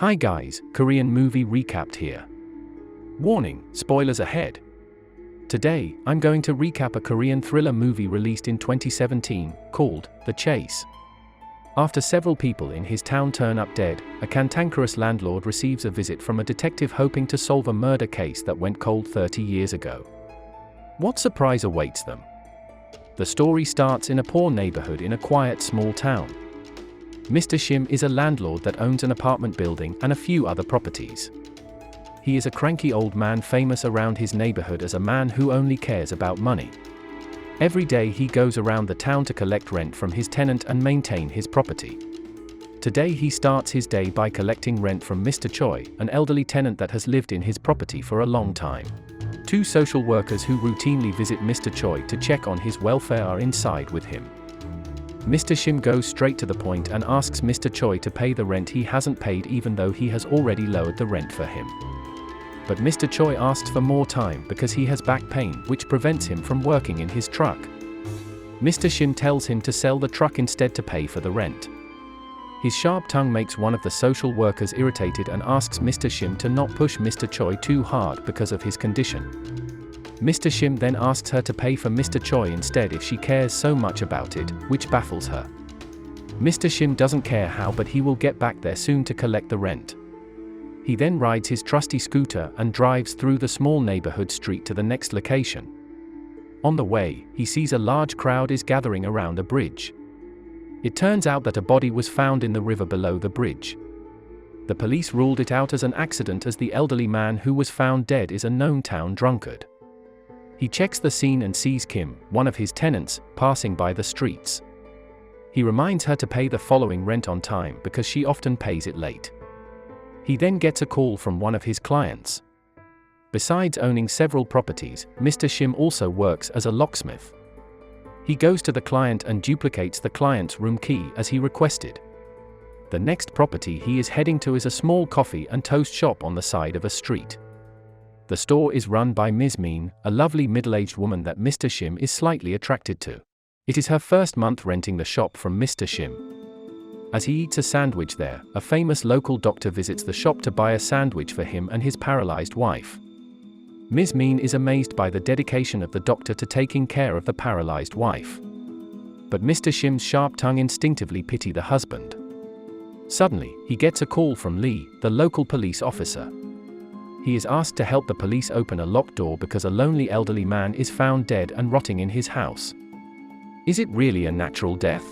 Hi guys, Korean movie recapped here. Warning, spoilers ahead. Today, I'm going to recap a Korean thriller movie released in 2017, called The Chase. After several people in his town turn up dead, a cantankerous landlord receives a visit from a detective hoping to solve a murder case that went cold 30 years ago. What surprise awaits them? The story starts in a poor neighborhood in a quiet small town. Mr. Shim is a landlord that owns an apartment building and a few other properties. He is a cranky old man famous around his neighborhood as a man who only cares about money. Every day he goes around the town to collect rent from his tenant and maintain his property. Today he starts his day by collecting rent from Mr. Choi, an elderly tenant that has lived in his property for a long time. Two social workers who routinely visit Mr. Choi to check on his welfare are inside with him. Mr. Shim goes straight to the point and asks Mr. Choi to pay the rent he hasn't paid even though he has already lowered the rent for him. But Mr. Choi asks for more time because he has back pain which prevents him from working in his truck. Mr. Shim tells him to sell the truck instead to pay for the rent. His sharp tongue makes one of the social workers irritated and asks Mr. Shim to not push Mr. Choi too hard because of his condition. Mr. Shim then asks her to pay for Mr. Choi instead if she cares so much about it, which baffles her. Mr. Shim doesn't care how, but he will get back there soon to collect the rent. He then rides his trusty scooter and drives through the small neighborhood street to the next location. On the way, he sees a large crowd is gathering around a bridge. It turns out that a body was found in the river below the bridge. The police ruled it out as an accident as the elderly man who was found dead is a known town drunkard. He checks the scene and sees Kim, one of his tenants, passing by the streets. He reminds her to pay the following rent on time because she often pays it late. He then gets a call from one of his clients. Besides owning several properties, Mr. Shim also works as a locksmith. He goes to the client and duplicates the client's room key as he requested. The next property he is heading to is a small coffee and toast shop on the side of a street. The store is run by Ms. Min, a lovely middle-aged woman that Mr. Shim is slightly attracted to. It is her first month renting the shop from Mr. Shim. As he eats a sandwich there, a famous local doctor visits the shop to buy a sandwich for him and his paralyzed wife. Ms. Min is amazed by the dedication of the doctor to taking care of the paralyzed wife. But Mr. Shim's sharp tongue instinctively pity the husband. Suddenly, he gets a call from Lee, the local police officer. He is asked to help the police open a locked door because a lonely elderly man is found dead and rotting in his house. Is it really a natural death?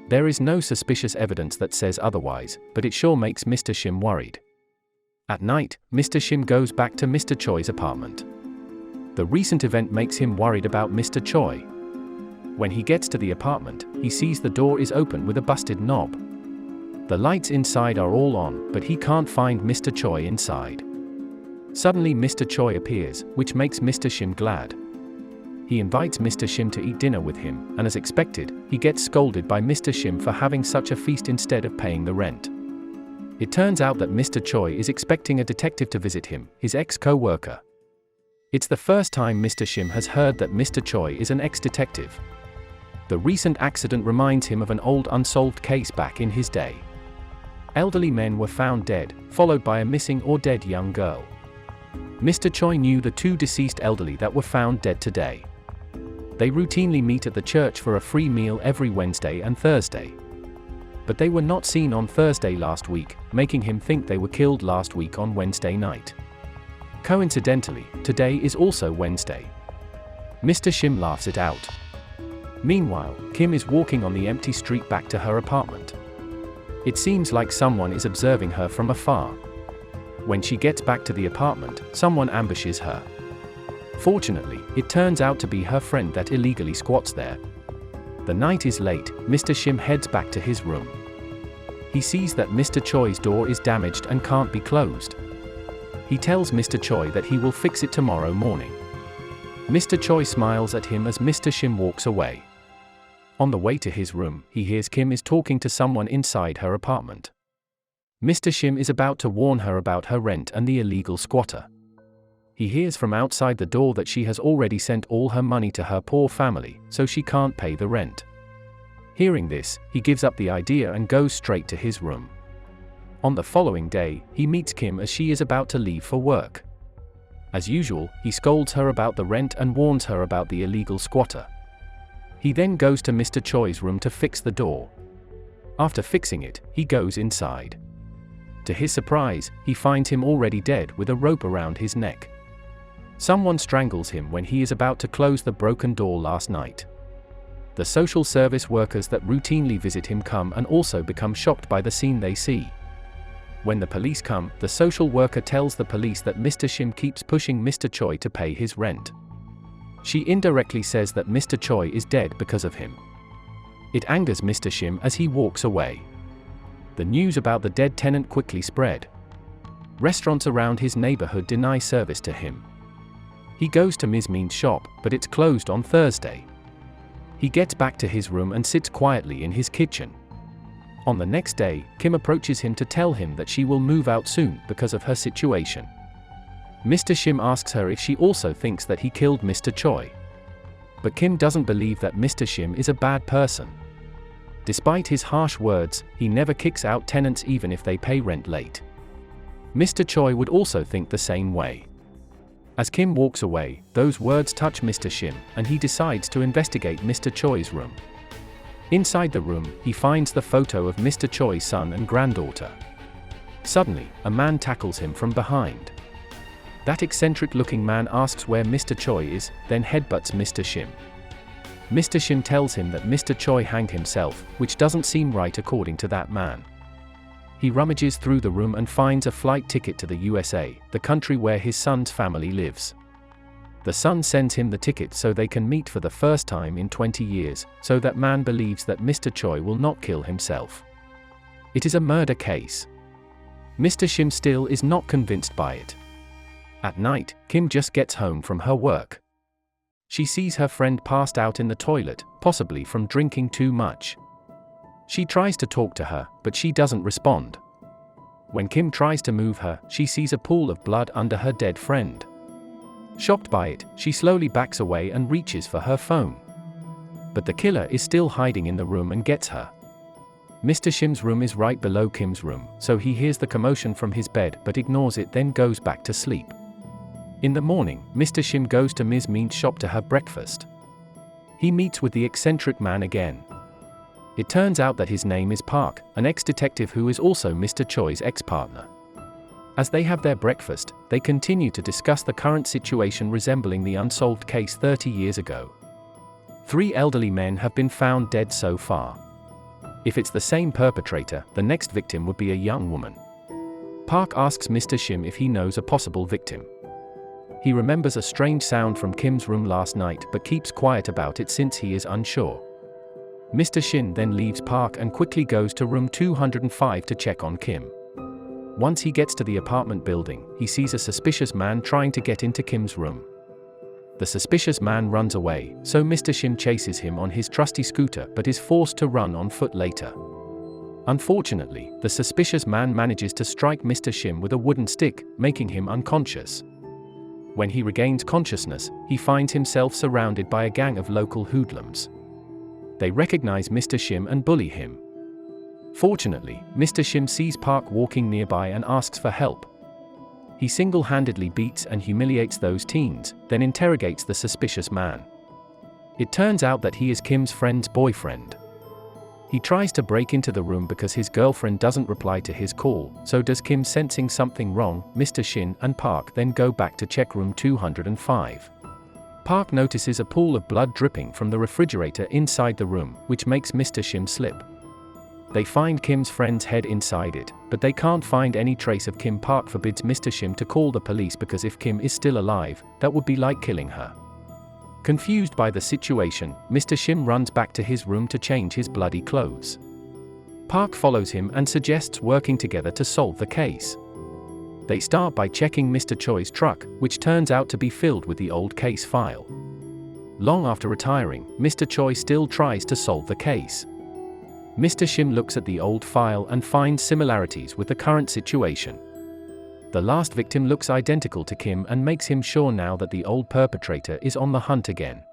There is no suspicious evidence that says otherwise, but it sure makes Mr. Shim worried. At night, Mr. Shim goes back to Mr. Choi's apartment. The recent event makes him worried about Mr. Choi. When he gets to the apartment, he sees the door is open with a busted knob. The lights inside are all on, but he can't find Mr. Choi inside. Suddenly Mr. Choi appears, which makes Mr. Shim glad. He invites Mr. Shim to eat dinner with him, and as expected, he gets scolded by Mr. Shim for having such a feast instead of paying the rent. It turns out that Mr. Choi is expecting a detective to visit him, his ex-co-worker. It's the first time Mr. Shim has heard that Mr. Choi is an ex-detective. The recent accident reminds him of an old unsolved case back in his day. Elderly men were found dead, followed by a missing or dead young girl. Mr. Choi knew the two deceased elderly that were found dead today. They routinely meet at the church for a free meal every Wednesday and Thursday. But they were not seen on Thursday last week, making him think they were killed last week on Wednesday night. Coincidentally, today is also Wednesday. Mr. Shim laughs it out. Meanwhile, Kim is walking on the empty street back to her apartment. It seems like someone is observing her from afar. When she gets back to the apartment, someone ambushes her. Fortunately, it turns out to be her friend that illegally squats there. The night is late, Mr. Shim heads back to his room. He sees that Mr. Choi's door is damaged and can't be closed. He tells Mr. Choi that he will fix it tomorrow morning. Mr. Choi smiles at him as Mr. Shim walks away. On the way to his room, he hears Kim is talking to someone inside her apartment. Mr. Shim is about to warn her about her rent and the illegal squatter. He hears from outside the door that she has already sent all her money to her poor family, so she can't pay the rent. Hearing this, he gives up the idea and goes straight to his room. On the following day, he meets Kim as she is about to leave for work. As usual, he scolds her about the rent and warns her about the illegal squatter. He then goes to Mr. Choi's room to fix the door. After fixing it, he goes inside. To his surprise, he finds him already dead with a rope around his neck. Someone strangles him when he is about to close the broken door last night. The social service workers that routinely visit him come and also become shocked by the scene they see. When the police come, the social worker tells the police that Mr. Shim keeps pushing Mr. Choi to pay his rent. She indirectly says that Mr. Choi is dead because of him. It angers Mr. Shim as he walks away. The news about the dead tenant quickly spread. Restaurants around his neighborhood deny service to him. He goes to Ms. Min's shop, but it's closed on Thursday. He gets back to his room and sits quietly in his kitchen. On the next day, Kim approaches him to tell him that she will move out soon because of her situation. Mr. Shim asks her if she also thinks that he killed Mr. Choi. But Kim doesn't believe that Mr. Shim is a bad person. Despite his harsh words, he never kicks out tenants even if they pay rent late. Mr. Choi would also think the same way. As Kim walks away, those words touch Mr. Shim, and he decides to investigate Mr. Choi's room. Inside the room, he finds the photo of Mr. Choi's son and granddaughter. Suddenly, a man tackles him from behind. That eccentric-looking man asks where Mr. Choi is, then headbutts Mr. Shim. Mr. Shim tells him that Mr. Choi hanged himself, which doesn't seem right according to that man. He rummages through the room and finds a flight ticket to the USA, the country where his son's family lives. The son sends him the ticket so they can meet for the first time in 20 years, so that man believes that Mr. Choi will not kill himself. It is a murder case. Mr. Shim still is not convinced by it. At night, Kim just gets home from her work. She sees her friend passed out in the toilet, possibly from drinking too much. She tries to talk to her, but she doesn't respond. When Kim tries to move her, she sees a pool of blood under her dead friend. Shocked by it, she slowly backs away and reaches for her phone. But the killer is still hiding in the room and gets her. Mr. Shim's room is right below Kim's room, so he hears the commotion from his bed but ignores it, then goes back to sleep. In the morning, Mr. Shim goes to Ms. Min's shop to have breakfast. He meets with the eccentric man again. It turns out that his name is Park, an ex-detective who is also Mr. Choi's ex-partner. As they have their breakfast, they continue to discuss the current situation resembling the unsolved case 30 years ago. 3 elderly men have been found dead so far. If it's the same perpetrator, the next victim would be a young woman. Park asks Mr. Shim if he knows a possible victim. He remembers a strange sound from Kim's room last night but keeps quiet about it since he is unsure. Mr. Shim then leaves Park and quickly goes to room 205 to check on Kim. Once he gets to the apartment building, he sees a suspicious man trying to get into Kim's room. The suspicious man runs away, so Mr. Shim chases him on his trusty scooter but is forced to run on foot later. Unfortunately, the suspicious man manages to strike Mr. Shim with a wooden stick, making him unconscious. When he regains consciousness, he finds himself surrounded by a gang of local hoodlums. They recognize Mr. Shim and bully him. Fortunately, Mr. Shim sees Park walking nearby and asks for help. He single-handedly beats and humiliates those teens, then interrogates the suspicious man. It turns out that he is Kim's friend's boyfriend. He tries to break into the room because his girlfriend doesn't reply to his call, so does Kim. Sensing something wrong, Mr. Shin and Park then go back to check room 205. Park notices a pool of blood dripping from the refrigerator inside the room, which makes Mr. Shim slip. They find Kim's friend's head inside it, but they can't find any trace of Kim. Park forbids Mr. Shim to call the police because if Kim is still alive, that would be like killing her. Confused by the situation, Mr. Shim runs back to his room to change his bloody clothes. Park follows him and suggests working together to solve the case. They start by checking Mr. Choi's truck, which turns out to be filled with the old case file. Long after retiring, Mr. Choi still tries to solve the case. Mr. Shim looks at the old file and finds similarities with the current situation. The last victim looks identical to Kim and makes him sure now that the old perpetrator is on the hunt again.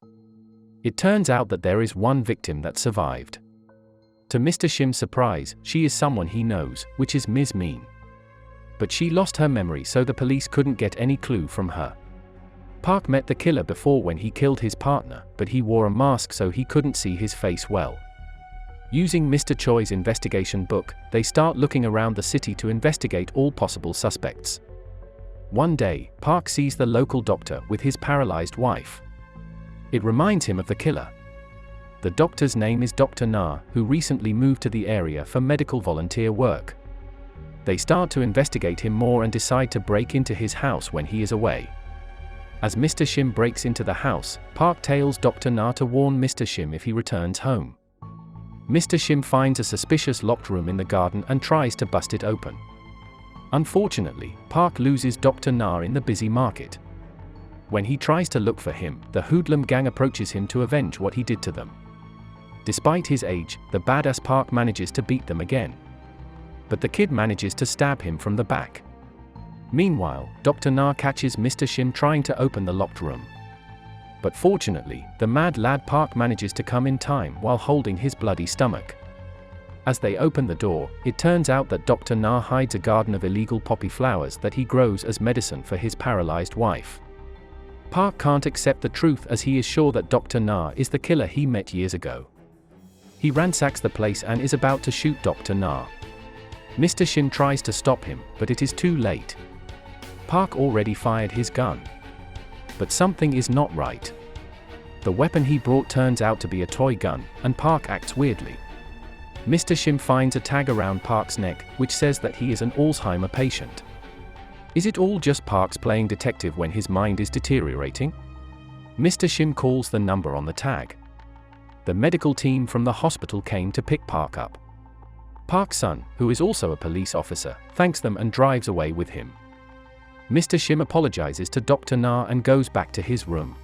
It turns out that there is one victim that survived. To Mr. Shim's surprise, she is someone he knows, which is Ms. Mean. But she lost her memory, so the police couldn't get any clue from her. Park met the killer before when he killed his partner, but he wore a mask so he couldn't see his face well. Using Mr. Choi's investigation book, they start looking around the city to investigate all possible suspects. One day, Park sees the local doctor with his paralyzed wife. It reminds him of the killer. The doctor's name is Dr. Na, who recently moved to the area for medical volunteer work. They start to investigate him more and decide to break into his house when he is away. As Mr. Shim breaks into the house, Park tells Dr. Na to warn Mr. Shim if he returns home. Mr. Shim finds a suspicious locked room in the garden and tries to bust it open. Unfortunately, Park loses Dr. Na in the busy market. When he tries to look for him, the hoodlum gang approaches him to avenge what he did to them. Despite his age, the badass Park manages to beat them again. But the kid manages to stab him from the back. Meanwhile, Dr. Na catches Mr. Shim trying to open the locked room. But fortunately, the mad lad Park manages to come in time while holding his bloody stomach. As they open the door, it turns out that Dr. Na hides a garden of illegal poppy flowers that he grows as medicine for his paralyzed wife. Park can't accept the truth as he is sure that Dr. Na is the killer he met years ago. He ransacks the place and is about to shoot Dr. Na. Mr. Shim tries to stop him, but it is too late. Park already fired his gun. But something is not right. The weapon he brought turns out to be a toy gun, and Park acts weirdly. Mr. Shim finds a tag around Park's neck, which says that he is an Alzheimer patient. Is it all just Park's playing detective when his mind is deteriorating? Mr. Shim calls the number on the tag. The medical team from the hospital came to pick Park up. Park's son, who is also a police officer, thanks them and drives away with him. Mr. Shim apologizes to Dr. Na and goes back to his room.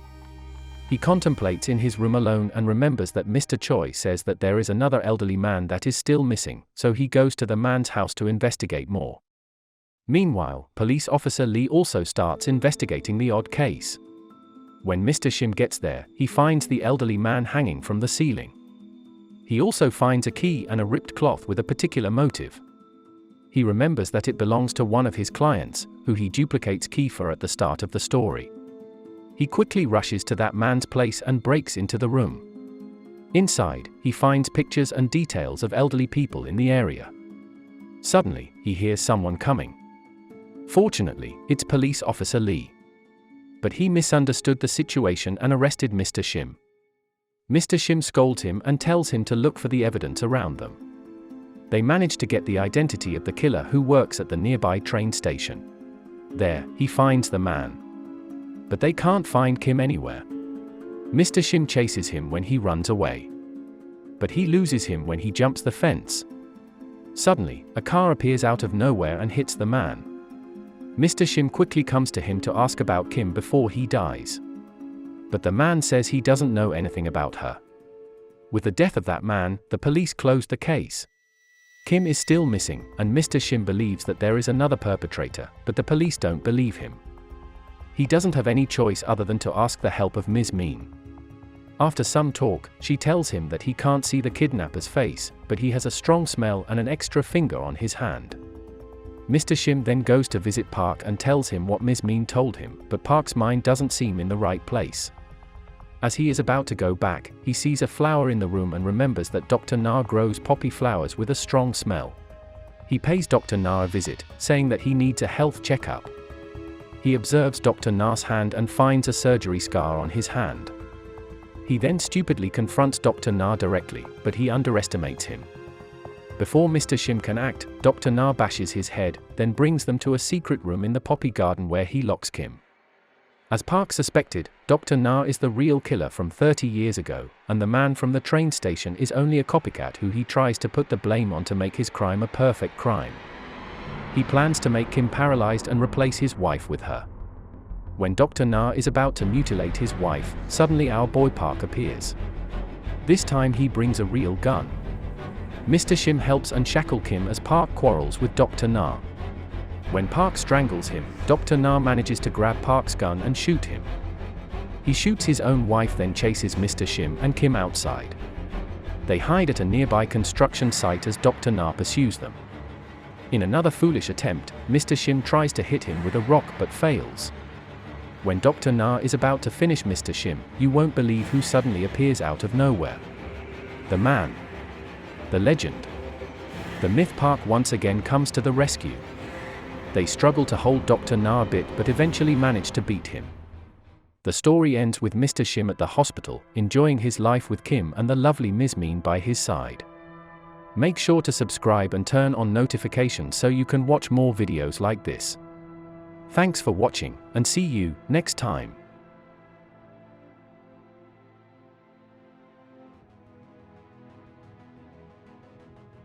He contemplates in his room alone and remembers that Mr. Choi says that there is another elderly man that is still missing, so he goes to the man's house to investigate more. Meanwhile, police officer Lee also starts investigating the odd case. When Mr. Shim gets there, he finds the elderly man hanging from the ceiling. He also finds a key and a ripped cloth with a particular motive. He remembers that it belongs to one of his clients, who he duplicates key for at the start of the story. He quickly rushes to that man's place and breaks into the room. Inside, he finds pictures and details of elderly people in the area. Suddenly, he hears someone coming. Fortunately, it's police officer Lee. But he misunderstood the situation and arrested Mr. Shim. Mr. Shim scolds him and tells him to look for the evidence around them. They manage to get the identity of the killer who works at the nearby train station. There, he finds the man. But they can't find Kim anywhere. Mr. Shim chases him when he runs away. But he loses him when he jumps the fence. Suddenly, a car appears out of nowhere and hits the man. Mr. Shim quickly comes to him to ask about Kim before he dies. But the man says he doesn't know anything about her. With the death of that man, the police closed the case. Kim is still missing, and Mr. Shim believes that there is another perpetrator, but the police don't believe him. He doesn't have any choice other than to ask the help of Ms. Mean. After some talk, she tells him that he can't see the kidnapper's face, but he has a strong smell and an extra finger on his hand. Mr. Shim then goes to visit Park and tells him what Ms. Mean told him, but Park's mind doesn't seem in the right place. As he is about to go back, he sees a flower in the room and remembers that Dr. Na grows poppy flowers with a strong smell. He pays Dr. Na a visit, saying that he needs a health checkup. He observes Dr. Na's hand and finds a surgery scar on his hand. He then stupidly confronts Dr. Na directly, but he underestimates him. Before Mr. Shim can act, Dr. Na bashes his head, then brings them to a secret room in the poppy garden where he locks Kim. As Park suspected, Dr. Na is the real killer from 30 years ago, and the man from the train station is only a copycat who he tries to put the blame on to make his crime a perfect crime. He plans to make Kim paralyzed and replace his wife with her. When Dr. Na is about to mutilate his wife, suddenly our boy Park appears. This time he brings a real gun. Mr. Shim helps unshackle Kim as Park quarrels with Dr. Na. When Park strangles him, Dr. Na manages to grab Park's gun and shoot him. He shoots his own wife, then chases Mr. Shim and Kim outside. They hide at a nearby construction site as Dr. Na pursues them. In another foolish attempt, Mr. Shim tries to hit him with a rock but fails. When Dr. Na is about to finish Mr. Shim, you won't believe who suddenly appears out of nowhere. The man. The legend. The myth park once again comes to the rescue. They struggle to hold Dr. Na a bit but eventually manage to beat him. The story ends with Mr. Shim at the hospital, enjoying his life with Kim and the lovely Ms. Min by his side. Make sure to subscribe and turn on notifications so you can watch more videos like this. Thanks for watching, and see you next time.